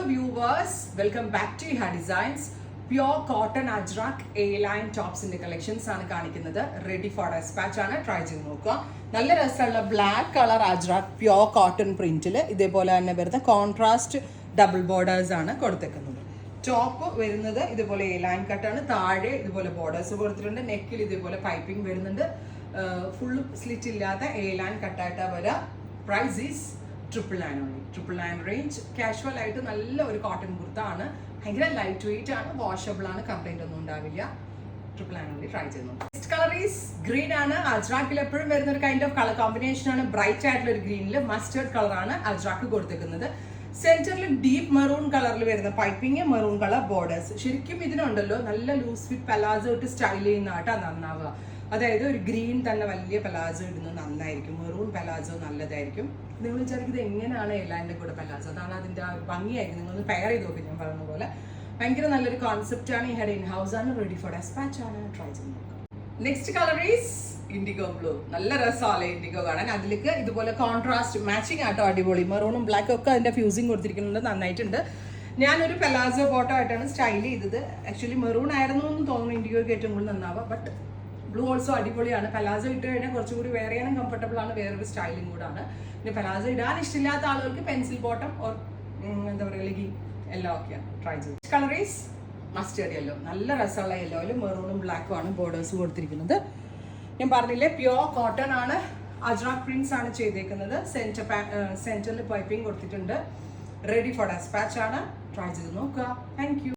viewers, welcome back to Iha Designs. Pure cotton ajrak A-line tops in the collections ആണ് കാണിക്കുന്നത്. Ready for dispatch ആണ്. Try ചെയ്ത് നോക്കുക. നല്ല രസമുള്ള black colour ajrak pure cotton പ്രിന്റിൽ ഇതേപോലെ തന്നെ വരുന്ന കോൺട്രാസ്റ്റ് ഡബിൾ ബോർഡേഴ്സ് ആണ് കൊടുത്തേക്കുന്നത്. ടോപ്പ് വരുന്നത് ഇതുപോലെ A-line കട്ടാണ്. താഴെ ഇതുപോലെ ബോർഡേഴ്സ് കൊടുത്തിട്ടുണ്ട്. നെക്കിൽ ഇതുപോലെ പൈപ്പിംഗ് വരുന്നുണ്ട്. ഫുൾ സ്ലിറ്റ് ഇല്ലാത്ത A-line കട്ടായിട്ടാ വരാ. Price is 999 only. 999 range. Casual ആയിട്ട് നല്ല ഒരു കോട്ടൺ കുർത്ത ആണ്. ഭയങ്കര ലൈറ്റ് വെയിറ്റ് ആണ്, വാഷബിൾ ആണ്, കംപ്ലൈന്റ് ഒന്നും ഉണ്ടാവില്ല. 999 only. ട്രൈ ചെയ്യുന്നു. നെക്സ്റ്റ് കളർ ഈസ് ഗ്രീൻ ആണ്. അജ്രാക്കിൽ എപ്പോഴും വരുന്ന ഒരു കൈൻഡ് ഓഫ് കളർ കോമ്പിനേഷൻ ആണ്. ബ്രൈറ്റ് ആയിട്ടുള്ള ഒരു ഗ്രീനിൽ മസ്റ്റേർഡ് കളർ ആണ് അജ്രാക്ക് കൊടുത്തേക്കുന്നത്. സെന്ററിൽ ഡീപ്പ് മെറൂൺ കളറിൽ വരുന്ന പൈപ്പിംഗ്, മെറൂൺ കളർ ബോർഡേഴ്സ്. ശരിക്കും ഇതിനുണ്ടല്ലോ നല്ല ലൂസ് ഫിറ്റ് പലാസോ ഇട്ട് സ്റ്റൈൽ ചെയ്യുന്നതായിട്ടാ നന്നാവുക. അതായത് ഒരു ഗ്രീൻ തന്നെ വലിയ പലാസോ ഇടുന്നത് നന്നായിരിക്കും. മെറൂൺ പലാസോ നല്ലതായിരിക്കും. നിങ്ങൾ വിചാരിക്കുന്നത് എങ്ങനെയാണ് എല്ലാൻ്റെ കൂടെ പലാസോ, അതാണ് അതിൻ്റെ ആ ഒരു ഭംഗിയായിരിക്കും. നിങ്ങളൊന്ന് പെയർ ചെയ്ത് നോക്കി. ഞാൻ പറഞ്ഞ പോലെ ഭയങ്കര നല്ലൊരു കോൺസെപ്റ്റ് ആണ്. ഈ ഹെഡ് ഇൻ ഹൗസ് ആണ്, റെഡി ഫോർ ഡെസ്പാച്ച് ആണ്. ട്രൈ ചെയ്ത് നോക്കാം. Next colour is IndiGo blue. നല്ല രസമല്ലേ ഇൻഡിഗോ കാണാൻ. അതിലേക്ക് ഇതുപോലെ കോൺട്രാസ്റ്റ് മാച്ചിങ് ആട്ടോ, അടിപൊളി. മെറൂണും ബ്ലാക്കും ഒക്കെ അതിൻ്റെ ഫ്യൂസിങ് കൊടുത്തിരിക്കുന്നുണ്ട്, നന്നായിട്ടുണ്ട്. ഞാനൊരു പെലാസോ ബോട്ടോ ആയിട്ടാണ് സ്റ്റൈൽ ചെയ്തത്. ആക്ച്വലി മെറൂൺ ആയിരുന്നു എന്ന് തോന്നുന്നു ഇൻഡിഗോയ്ക്ക് ഏറ്റവും കൂടുതൽ നന്നാവുക. ബട്ട് ബ്ലൂ ഓൾസോ അടിപൊളിയാണ്. പലാസോ ഇട്ട് കഴിഞ്ഞാൽ കുറച്ചുകൂടി വെയർ ചെയ്യാനും കംഫർട്ടബിൾ ആണ്, വേറൊരു സ്റ്റൈലും കൂടാണ്. പിന്നെ പലാസോ ഇടാൻ ഇഷ്ടമില്ലാത്ത ആളുകൾക്ക് പെൻസിൽ ബോട്ടം ഓർ എന്താ പറയുക ലെഗി എല്ലാം ഒക്കെയാണ്. ട്രൈ ചെയ്തു. Colour is mustard yellow. നല്ല രസമുള്ള യെല്ലോയിൽ മെറൂണും ബ്ലാക്കും ആണ് ബോർഡേഴ്സ് കൊടുത്തിരിക്കുന്നത്. ഞാൻ പറഞ്ഞില്ലേ പ്യോർ കോട്ടൺ ആണ്. അജ്രാക്ക് പ്രിന്റ്സ് ആണ് ചെയ്തേക്കുന്നത്. സെന്ററിൽ പൈപ്പിംഗ് കൊടുത്തിട്ടുണ്ട്. റെഡി ഫോർ ഡെസ്പാച്ച് ആണ്. ട്രൈ ചെയ്ത് നോക്കുക. Thank you.